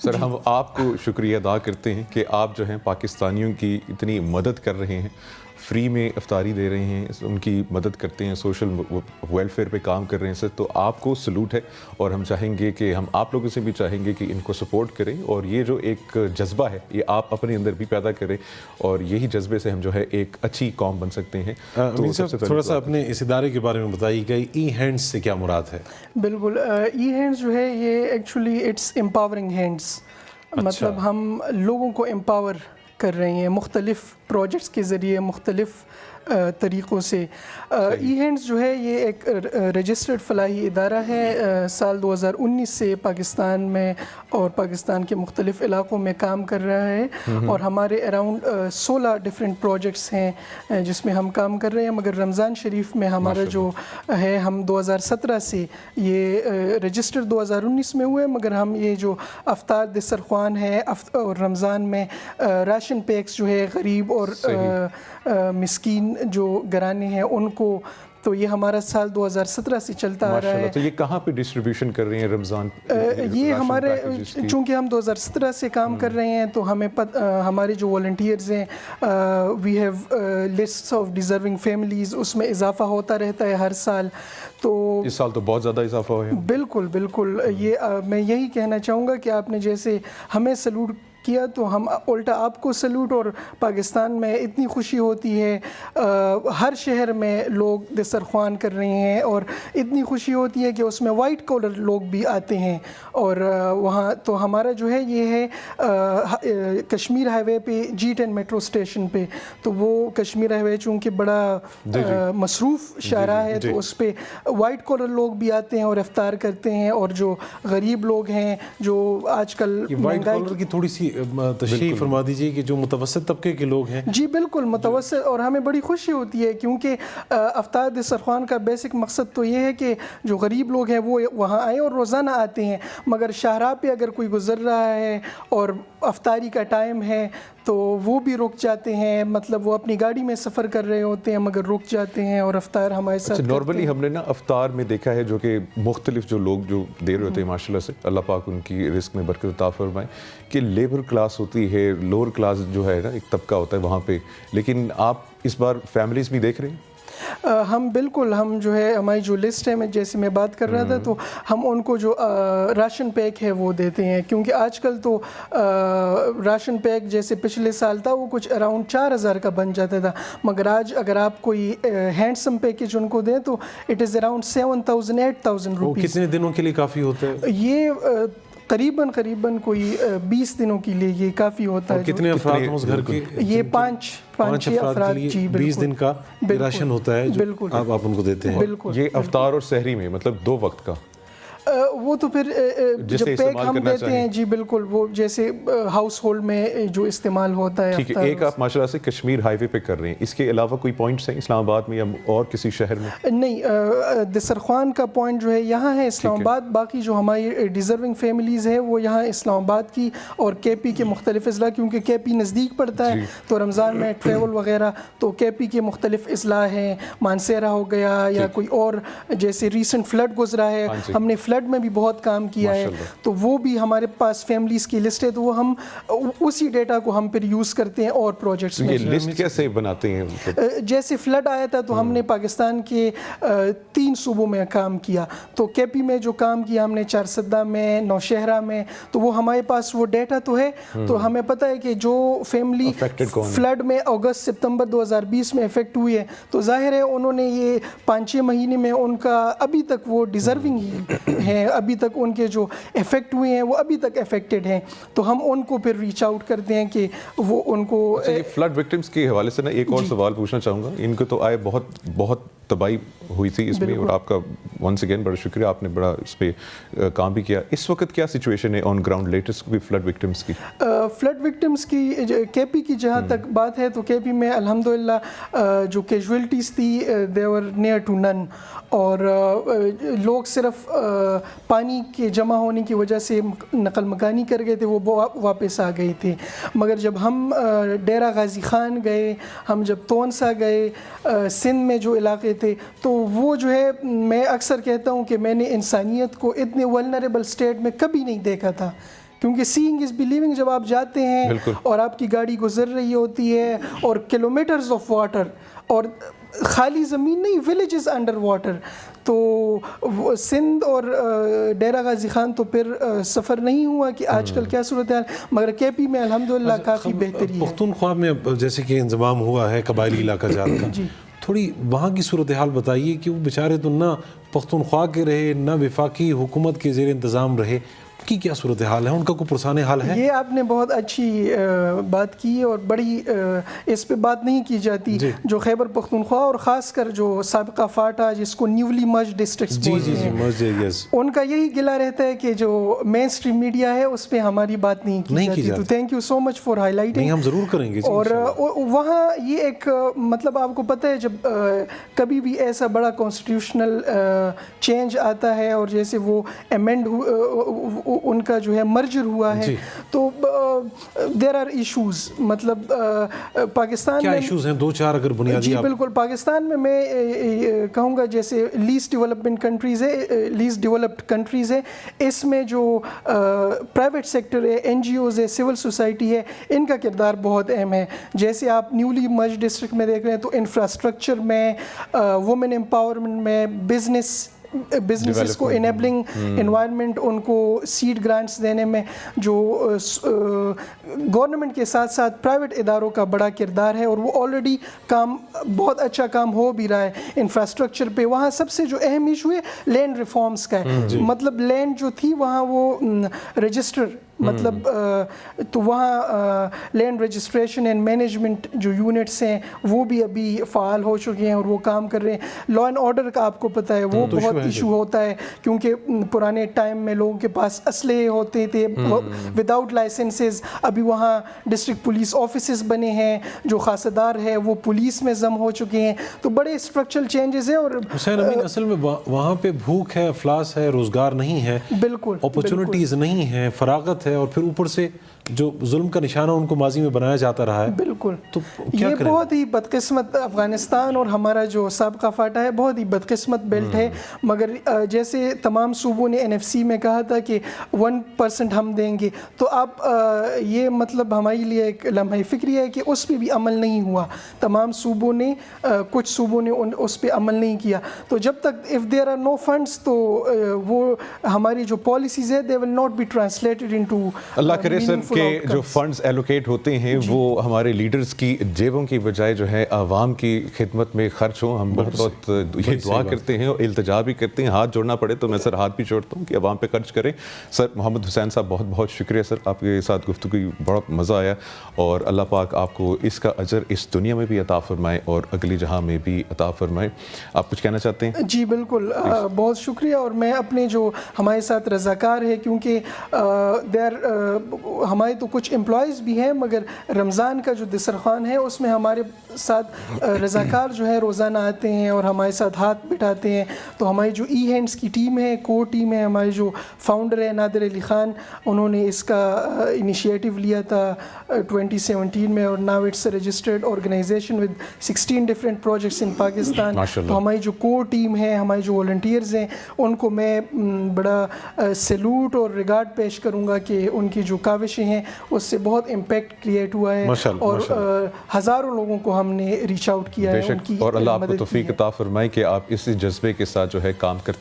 سر ہم آپ کو شکریہ ادا کرتے ہیں کہ آپ جو ہیں پاکستانیوں کی اتنی مدد کر رہے ہیں، فری میں افطاری دے رہے ہیں، ان کی مدد کرتے ہیں، سوشل ویلفیئر پہ کام کر رہے ہیں سر، تو آپ کو سلوٹ ہے. اور ہم چاہیں گے کہ ہم آپ لوگوں سے بھی چاہیں گے کہ ان کو سپورٹ کریں، اور یہ جو ایک جذبہ ہے یہ آپ اپنے اندر بھی پیدا کریں، اور یہی جذبے سے ہم جو ہے ایک اچھی قوم بن سکتے ہیں. تو تھوڑا سا اپنے اس ادارے کے بارے میں بتائیے کہ ای ہینڈز سے کیا مراد ہے؟ بالکل، ای ہینڈز جو ہے یہ ایکچولی اٹس امپاورنگ ہینڈز، مطلب ہم لوگوں کو امپاور کر رہے ہیں مختلف پروجیکٹس کے ذریعے، مختلف طریقوں سے. ای ہینڈز جو ہے یہ ایک رجسٹرڈ فلاحی ادارہ ہے، سال 2019 سے پاکستان میں اور پاکستان کے مختلف علاقوں میں کام کر رہا ہے، اور ہمارے اراؤنڈ 16 ڈفرینٹ پروجیکٹس ہیں جس میں ہم کام کر رہے ہیں. مگر رمضان شریف میں ہمارا جو ہے، ہم 2017 سے یہ رجسٹر 2019 میں ہوئے، مگر ہم یہ جو افطار دسترخوان ہے اور رمضان میں راشن پیکس جو ہے غریب اور مسکین جو گھرانے ہیں ان کو، تو یہ ہمارا سال 2017 سے چلتا آ رہا ہے. تو یہ کہاں پہ ڈسٹریبیوشن کر رہے ہیں رمضان؟ یہ ہمارے چونکہ ہم 2017 سے کام کر رہے ہیں تو ہمیں ہمارے جو والنٹیئرز ہیں، we have lists of deserving families, اس میں اضافہ ہوتا رہتا ہے ہر سال. تو اس سال تو بہت زیادہ اضافہ ہوا ہے. بالکل بالکل، یہ میں یہی کہنا چاہوں گا کہ آپ نے جیسے ہمیں سلوٹ کیا تو ہم الٹا آپ کو سلوٹ. اور پاکستان میں اتنی خوشی ہوتی ہے، ہر شہر میں لوگ دسترخوان کر رہے ہیں، اور اتنی خوشی ہوتی ہے کہ اس میں وائٹ کالر لوگ بھی آتے ہیں. اور وہاں تو ہمارا جو ہے یہ ہے کشمیر ہائی وے پہ G10 میٹرو اسٹیشن پہ، تو وہ کشمیر ہائی وے چونکہ بڑا مصروف شاہراہ ہے تو اس پہ وائٹ کالر لوگ بھی آتے ہیں اور افطار کرتے ہیں. اور جو غریب لوگ ہیں، جو آج کل وائٹ کالر کی تھوڑی سی تشریح فرما دیجیے کہ جو متوسط طبقے کے لوگ ہیں. جی بالکل متوسط، اور ہمیں بڑی خوشی ہوتی ہے کیونکہ افطار دسترخوان کا بیسک مقصد تو یہ ہے کہ جو غریب لوگ ہیں وہ وہاں آئیں، اور روزانہ آتے ہیں. مگر شاہراہ پہ اگر کوئی گزر رہا ہے اور افطاری کا ٹائم ہے تو وہ بھی رک جاتے ہیں، مطلب وہ اپنی گاڑی میں سفر کر رہے ہوتے ہیں مگر رک جاتے ہیں اور افطار ہمارے ساتھ. نارملی ہم نے نا افطار میں دیکھا ہے جو کہ مختلف جو لوگ جو دے رہے ہوتے ہیں، ماشاء اللہ سے اللہ پاک ان کی رزق میں برکت عطا فرمائے، کہ لیبر کلاس ہوتی ہے، لوور کلاس جو ہے نا ایک طبقہ ہوتا ہے وہاں پہ. لیکن آپ اس بار فیملیز بھی دیکھ رہے ہیں؟ ہم بالکل، ہم جو ہے ہماری جو لسٹ ہے، میں جیسے میں بات کر رہا تھا، تو ہم ان کو جو راشن پیک ہے وہ دیتے ہیں. کیونکہ آج کل تو راشن پیک جیسے پچھلے سال تھا وہ کچھ اراؤنڈ 4000 کا بن جاتا تھا، مگر آج اگر آپ کوئی ہینڈسم پیکیج ان کو دیں تو اٹ از اراؤنڈ 7000-8000 روپیز. کتنے دنوں کے لیے کافی ہوتا ہے یہ؟ قریباً کوئی 20 دنوں کے لیے یہ کافی ہوتا ہے. کتنے افراد ہیں اس گھر کے؟ یہ 5-6 افراد کے لیے 20 دن کا راشن ہوتا ہے جو آپ ان کو دیتے ہیں. یہ افطار اور سحری میں مطلب 2 وقت کا؟ وہ تو پھر جب پیک ہم دیتے ہیں، جی بالکل، وہ جیسے ہاؤس ہولڈ میں جو استعمال ہوتا ہے. ٹھیک ہے، ایک آپ ماشاء اللہ سے کشمیر ہائی وے پہ کر رہے ہیں، اس کے علاوہ کوئی پوائنٹس ہیں اسلام آباد میں یا اور کسی شہر میں؟ نہیں، دسترخوان کا پوائنٹ جو ہے یہاں ہے اسلام آباد. باقی جو ہماری ڈیزرونگ فیملیز ہیں وہ یہاں اسلام آباد کی اور کے پی کے مختلف اضلاع، کیونکہ کے پی نزدیک پڑتا ہے تو رمضان میں ٹریول وغیرہ، تو کے پی کے مختلف اضلاع ہیں، مانسیرا ہو گیا یا کوئی اور، جیسے ریسنٹ فلڈ گزرا ہے، ہم نے فلڈ میں بھی بہت کام کیا ہے، تو وہ بھی ہمارے پاس فیملیز کی لسٹ ہے. تو وہ ہم اسی ڈیٹا کو ہم پھر یوز کرتے ہیں اور پروجیکٹس میں. یہ لسٹ کیسے بناتے ہیں؟ جیسے فلڈ آیا تھا تو ہم نے پاکستان کے 3 صوبوں میں کام کیا. تو کے پی میں جو کام کیا ہم نے چارسدہ میں، نوشہرہ میں، تو وہ ہمارے پاس وہ ڈیٹا تو ہے. تو ہمیں پتہ ہے کہ جو فیملی فلڈ میں اگست سپتمبر 2020 میں افیکٹ ہوئی ہے تو ظاہر ہے انہوں نے یہ 5-6 مہینے میں ان کا ابھی تک وہ ڈیزرونگ ہی ہیں، ابھی تک ان کے جو افیکٹ ہوئے ہیں وہ ابھی تک افیکٹڈ ہیں. تو ہم ان کو پھر ریچ آؤٹ کرتے ہیں کہ وہ ان کو. یہ فلڈ وکٹمس کے حوالے سے نا ایک اور سوال پوچھنا چاہوں گا. ان کو تو آئے بہت تباہی ہوئی تھی اس میں، اور آپ کا ونس اگین بڑا شکریہ، آپ نے بڑا اس پہ کام بھی کیا. اس وقت کیا سچویشن ہے on ground latest flood victims کی؟ فلڈ وکٹمس کی کے پی کی جہاں تک بات ہے تو کے پی میں الحمدللہ جو کیجویلٹیز تھی دے ور نیئر ٹو نن، اور لوگ صرف پانی کے جمع ہونے کی وجہ سے نقل مکانی کر گئے تھے، وہ واپس آ گئے تھے. مگر جب ہم ڈیرہ غازی خان گئے، ہم جب تونسا گئے، سندھ میں جو علاقے تھے، تو وہ جو ہے میں اکثر کہتا ہوں کہ میں نے انسانیت کو اتنے ولنریبل سٹیٹ میں کبھی نہیں دیکھا تھا کیونکہ سینگ از بلیونگ، جب آپ جاتے ہیں بالکل. اور آپ کی گاڑی گزر رہی ہوتی ہے اور کلومیٹرز آف واٹر، اور خالی زمین نہیں، ولیجز انڈر واٹر، تو سندھ اور ڈیرہ غازی خان تو پھر سفر نہیں ہوا کہ آج کل کیا صورتحال، مگر کے پی میں الحمدللہ کافی بہتری ہے. پختونخوا میں جیسے کہ انضمام ہوا ہے قبائلی علاقہ جات کا، تھوڑی وہاں کی صورتحال بتائیے کہ وہ بیچارے تو نہ پختونخوا کے رہے نہ وفاقی حکومت کے زیر انتظام رہے، کی کیا صورتحال ہے، ان کا کوئی پرسان حال ہے؟ یہ آپ نے بہت اچھی بات کی، اور بڑی اس پہ بات نہیں کی جاتی. جو خیبر پختونخوا اور خاص کر جو سابقہ فاٹا جس کو نیولی مرج ڈسٹرکٹس بولتے ہیں، ان کا یہی گلہ رہتا ہے کہ جو مین اسٹریم میڈیا ہے اس پہ ہماری بات نہیں کی جاتی. تو thank you so much for high lighting. ہم ضرور کریں گے. اور وہاں یہ ایک مطلب آپ کو پتہ ہے جب کبھی بھی ایسا بڑا کانسٹیٹیوشنل چینج آتا ہے اور جیسے وہ ایمینڈ ان کا جو ہے مرجر ہوا ہے، تو دیر آر ایشوز. مطلب پاکستان کیا ایشوز ہیں؟ دو چار اگر بنیادی. جی بالکل. پاکستان میں کہوں گا جیسے لیسٹ ڈیولپمنٹ کنٹریز ہے، لیسٹ ڈیولپڈ کنٹریز ہے، اس میں جو پرائیویٹ سیکٹر ہے، این جی اوز ہے، سول سوسائٹی ہے، ان کا کردار بہت اہم ہے. جیسے آپ نیولی مرج ڈسٹرکٹ میں دیکھ رہے ہیں تو انفراسٹرکچر میں، وومن امپاورمنٹ میں، بزنسز کو انیبلنگ انوائرمنٹ، ان کو سیڈ گرانٹس دینے میں جو گورنمنٹ کے ساتھ ساتھ پرائیویٹ اداروں کا بڑا کردار ہے، اور وہ آلریڈی کام بہت اچھا کام ہو بھی رہا ہے انفراسٹرکچر پہ. وہاں سب سے جو اہم ایشو ہے لینڈ ریفارمز کا ہے. مطلب لینڈ جو تھی وہاں وہ رجسٹر، مطلب تو وہاں لینڈ رجسٹریشن اینڈ مینجمنٹ جو یونٹس ہیں وہ بھی ابھی فعال ہو چکے ہیں اور وہ کام کر رہے ہیں. لا اینڈ آرڈر کا آپ کو پتہ ہے وہ بہت ایشو ہوتا ہے، کیونکہ پرانے ٹائم میں لوگوں کے پاس اسلحے ہوتے تھے وداؤٹ لائسنسز. ابھی وہاں ڈسٹرکٹ پولیس آفیسز بنے ہیں، جو خاصدار ہے وہ پولیس میں ضم ہو چکے ہیں. تو بڑے اسٹرکچرل چینجز ہیں. اور حسین امین، اصل میں وہاں پہ بھوک ہے، افلاس ہے، روزگار نہیں ہے، بالکل اپرچونٹیز نہیں ہیں، فراغت ہے، اور پھر اوپر سے جو ظلم کا نشانہ ان کو ماضی میں بنایا جاتا رہا ہے. بالکل. تو یہ بہت ہی بدقسمت افغانستان اور ہمارا جو سابقہ فاٹا ہے بہت ہی بدقسمت بیلٹ ہے. مگر جیسے تمام صوبوں نے این ایف سی میں کہا تھا کہ 1% ہم دیں گے، تو آپ یہ مطلب ہمارے لیے ایک لمحہ فکری ہے کہ اس پہ بھی عمل نہیں ہوا. تمام صوبوں نے، کچھ صوبوں نے اس پہ عمل نہیں کیا. تو جب تک if there are no funds تو وہ ہماری جو پالیسیز ہے they will not be translated into. اللہ کرے سر کہ جو فنڈز ایلوکیٹ ہوتے ہیں وہ ہمارے لیڈرز کی جیبوں کی بجائے جو ہے عوام کی خدمت میں خرچ ہوں. ہم بہت یہ دعا کرتے ہیں اور التجا بھی کرتے ہیں. ہاتھ جوڑنا پڑے تو میں سر ہاتھ بھی جوڑتا ہوں کہ عوام پہ خرچ کریں. سر محمد حسین صاحب بہت بہت شکریہ سر، آپ کے ساتھ گفتگو بہت مزہ آیا، اور اللہ پاک آپ کو اس کا اجر اس دنیا میں بھی عطا فرمائے اور اگلی جہاں میں بھی عطا فرمائے. آپ کچھ کہنا چاہتے ہیں؟ جی بالکل، بہت شکریہ. اور میں اپنے جو ہمارے ساتھ رضاکار ہے، کیونکہ ہمارے تو کچھ امپلائیز بھی ہیں، مگر رمضان کا جو دسترخوان ہے اس میں ہمارے ساتھ رضاکار جو ہے روزانہ آتے ہیں اور ہمارے ساتھ ہاتھ بٹھاتے ہیں. تو ہماری جو ای ہینڈس کی ٹیم ہے، کور ٹیم ہے، ہمارے جو فاؤنڈر ہے نادر علی خان، انہوں نے اس کا انیشیٹو لیا تھا 2017 میں، اور now it's registered organisation with 16 different projects in Pakistan. تو ہماری جو کور ٹیم ہے، ہمارے جو والنٹیئرز ہیں، ان کو میں بڑا سیلوٹ اور ریگارڈ پیش کروں گا کہ ان کی جو کاوشیں ہیں اس سے بہت امپیکٹ کریٹ ہوا ہے، اور ہزاروں لوگوں کو ہم نے ریچ آؤٹ کیا ہے. اور اللہ آپ کو توفیق عطا فرمائے کہ آپ اسی جذبے کے ساتھ جو ہے کام کرتے